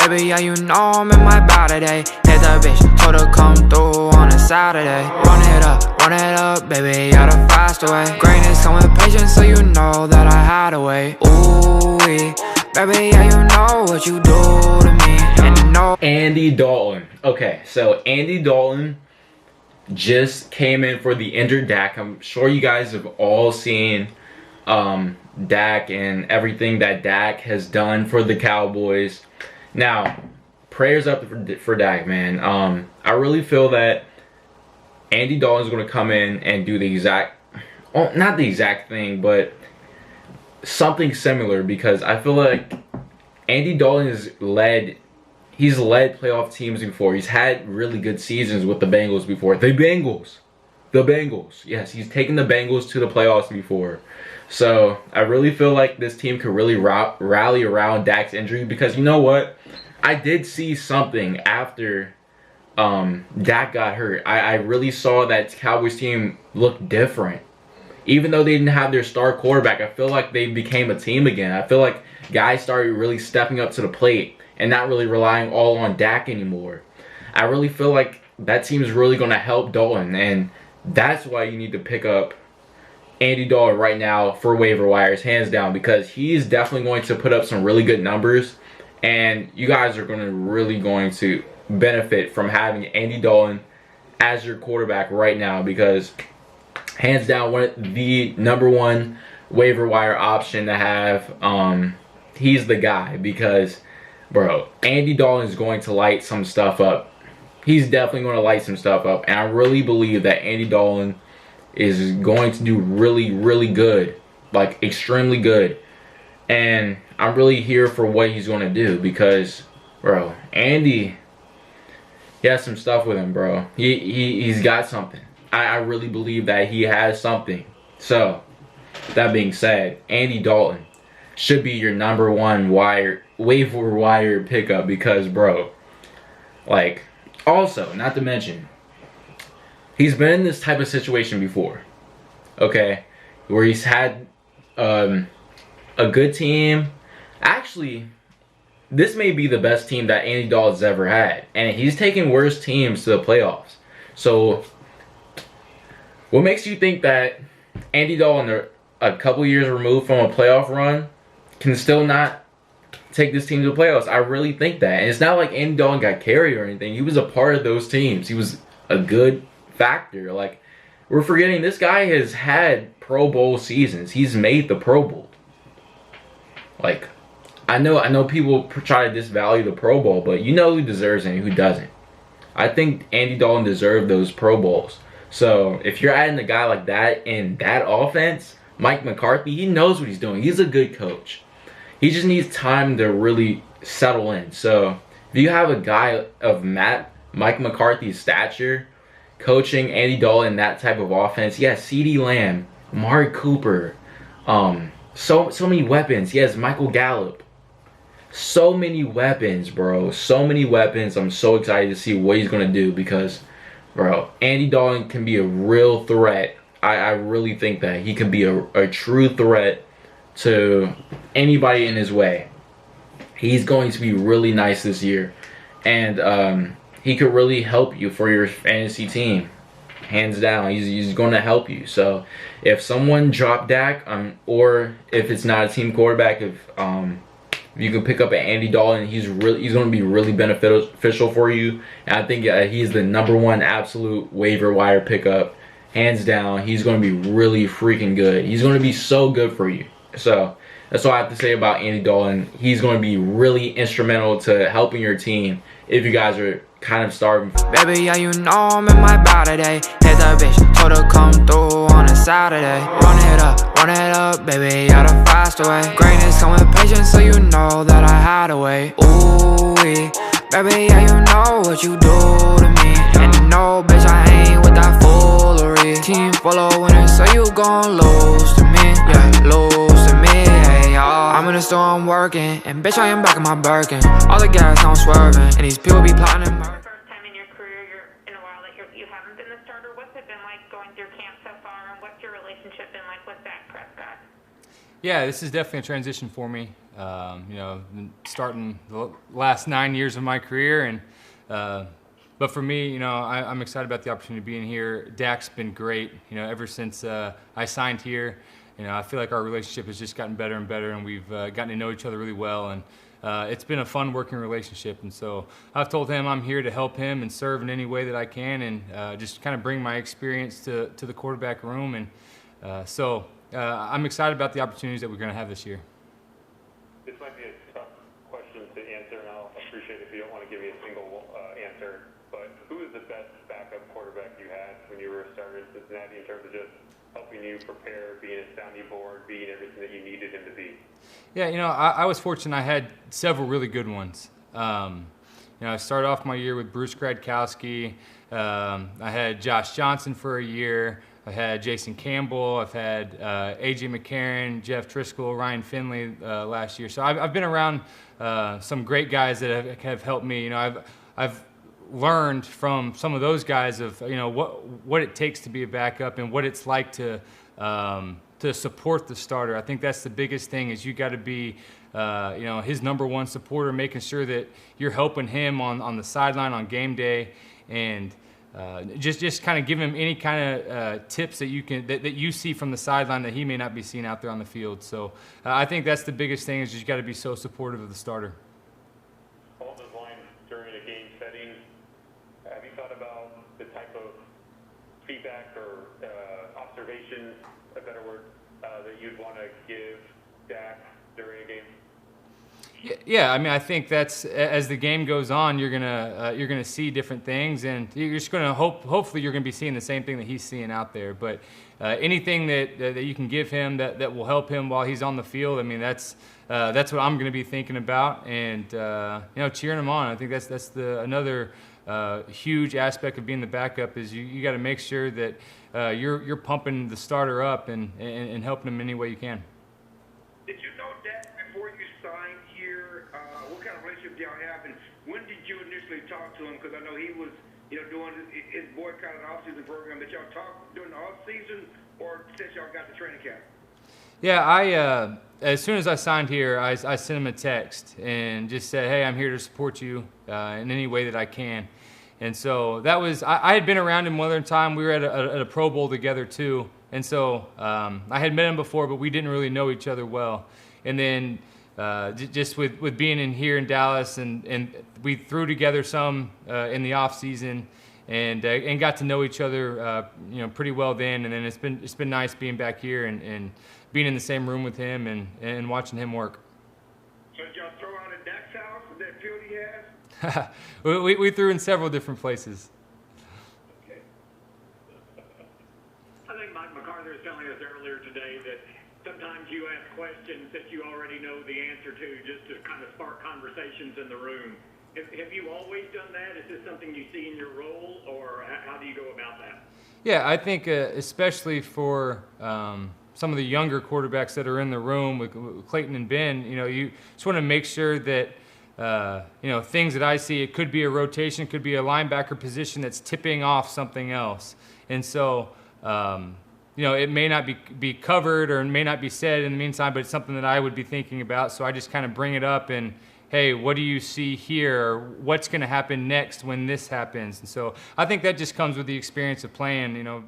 Baby, yeah, you know I'm in my body today. Hit the bitch, told her come through on a Saturday. Run it up, baby, yeah, the faster way. Greatness come with patience, so you know that I had to wait. Ooh, baby, yeah, you know what you do to me. And you know Andy Dalton. Okay, so Andy Dalton just came in for the injured Dak. I'm sure you guys have all seen Dak and everything that Dak has done for the Cowboys. Now, prayers up for Dak, man. I really feel that Andy Dalton is going to come in and do the exact, well, not the exact thing, but something similar, because I feel like Andy Dalton he's led playoff teams before. He's had really good seasons with the Bengals before. The Bengals. Yes, he's taken the Bengals to the playoffs before. So I really feel like this team could really rally around Dak's injury, because you know what? I did see something after Dak got hurt. I really saw that Cowboys team look different. Even though they didn't have their star quarterback, I feel like they became a team again. I feel like guys started really stepping up to the plate and not really relying all on Dak anymore. I really feel like that team is really going to help Dalton, and that's why you need to pick up Andy Dalton right now for waiver wires, hands down, because he's definitely going to put up some really good numbers, and you guys are really going to benefit from having Andy Dalton as your quarterback right now, because hands down, the #1 waiver wire option to have. He's the guy, because, bro, Andy Dalton is going to light some stuff up. He's definitely going to light some stuff up, and I really believe that Andy Dalton is going to do really, really good, like extremely good. And I'm really here for what he's going to do, because, bro, Andy, he has some stuff with him, bro. He's got something. I really believe that he has something. So, that being said, Andy Dalton should be your #1 waiver wire pickup, because, bro, like, also, not to mention, he's been in this type of situation before, okay, where he's had a good team. Actually, this may be the best team that Andy Dalton's ever had, and he's taken worse teams to the playoffs. So, what makes you think that Andy Dalton, a couple years removed from a playoff run, can still not take this team to the playoffs? I really think that. And it's not like Andy Dalton got carried or anything. He was a part of those teams. He was a good factor. Like, we're forgetting this guy has had Pro Bowl seasons. He's made the Pro Bowl. Like, I know people try to disvalue the Pro Bowl, but you know who deserves it and who doesn't. I think Andy Dalton deserved those Pro Bowls. So if you're adding a guy like that in that offense, Mike McCarthy, he knows what he's doing. He's a good coach. He just needs time to really settle in. So if you have a guy of Mike McCarthy's stature coaching Andy Dalton in that type of offense, yes, CeeDee Lamb, Amari Cooper, so many weapons. Yes, Michael Gallup. So many weapons, bro. So many weapons. I'm so excited to see what he's going to do, because, bro, Andy Dalton can be a real threat. I really think that he can be a true threat to anybody in his way. He's going to be really nice this year. And he could really help you for your fantasy team. Hands down, he's going to help you. So if someone dropped Dak, or if it's not a team quarterback, if you can pick up an Andy Dalton, he's going to be really beneficial for you. And I think he's the #1 absolute waiver wire pickup, hands down. He's going to be really freaking good. He's going to be so good for you. So that's all I have to say about Andy Dalton. He's going to be really instrumental to helping your team if you guys are kind of starving. Baby, yeah, you know I'm in my body today. Hit the bitch, told her come through on a Saturday. Run it up, baby, yeah, the faster way. Greatness come with patience, so you know that I had to wait. Ooh, baby, yeah, you know what you do to me. And you know, bitch, I ain't with that foolery. Team full of winners, so you gon' lose to me. Yeah, lose to me, hey, y'all. I'm in the store, I'm working, and bitch, I am back in my Birkin. All the gas, I'm swerving, and these people be plotting and murdering. First time in your career, in a while that you haven't been the starter. What's it been like going through camp so far, and what's your relationship been like with Dak Prescott? Yeah, this is definitely a transition for me. You know, starting the last 9 years of my career, and but for me, you know, I'm excited about the opportunity of being here. Dak's been great. You know, ever since I signed here, you know, I feel like our relationship has just gotten better and better, and we've gotten to know each other really well, and it's been a fun working relationship. And so I've told him I'm here to help him and serve in any way that I can, and just kind of bring my experience to the quarterback room. And so I'm excited about the opportunities that we're going to have this year. This might be a tough question to answer, and I'll appreciate if you don't want to give me a single answer, but who is the best backup quarterback you had when you were a starter in Cincinnati in terms of just helping you prepare, being a sounding board, being everything that you needed him to be? Yeah, you know, I was fortunate. I had several really good ones. You know, I started off my year with Bruce Gradkowski. I had Josh Johnson for a year. I had Jason Campbell. I've had A.J. McCarron, Jeff Driscoll, Ryan Finley last year. So I've been around some great guys that have helped me. You know, I've learned from some of those guys of, you know, what it takes to be a backup and what it's like to support the starter. I think that's the biggest thing, is you got to be you know, his number one supporter, making sure that you're helping him on the sideline on game day, and just kind of give him any kind of tips that you see from the sideline that he may not be seeing out there on the field. So I think that's the biggest thing, is you got to be so supportive of the starter. Along those lines, during a game setting, have you thought about the type of feedback or observations, a better word, that you'd want to give Dak during a game? Yeah, I mean, I think that's, as the game goes on, you're gonna see different things, and you're just gonna hopefully you're gonna be seeing the same thing that he's seeing out there. But anything that you can give him that will help him while he's on the field, I mean, that's what I'm gonna be thinking about, and you know, cheering him on. I think that's another huge aspect of being the backup, is you got to make sure that you're pumping the starter up and helping him any way you can. Did you know Dak before you signed here? What kind of relationship do y'all have, and when did you initially talk to him? Because I know he was, you know, doing his boycott of the off-season program. Did y'all talk during the off-season, or since y'all got the training camp? Yeah, as soon as I signed here, I sent him a text and just said, hey, I'm here to support you in any way that I can. And so that was, I had been around him one other time. We were at a Pro Bowl together too. And so I had met him before, but we didn't really know each other well. And then just with being in here in Dallas, and we threw together some in the off season, and got to know each other you know, pretty well then. And then it's been nice being back here and being in the same room with him and watching him work. So did y'all throw out at Dak's house, that field he has? we threw in several different places. Okay. I think Mike McCarthy was telling us earlier today that sometimes you ask questions that you already know the answer to, just to kind of spark conversations in the room. Have you always done that? Is this something you see in your role, or how do you go about that? Yeah, I think especially for some of the younger quarterbacks that are in the room with Clayton and Ben, you know, you just want to make sure that you know, things that I see, it could be a rotation, it could be a linebacker position that's tipping off something else. And so, you know, it may not be covered or it may not be said in the meantime, but it's something that I would be thinking about. So I just kind of bring it up and, hey, what do you see here? What's going to happen next when this happens? And so I think that just comes with the experience of playing, you know.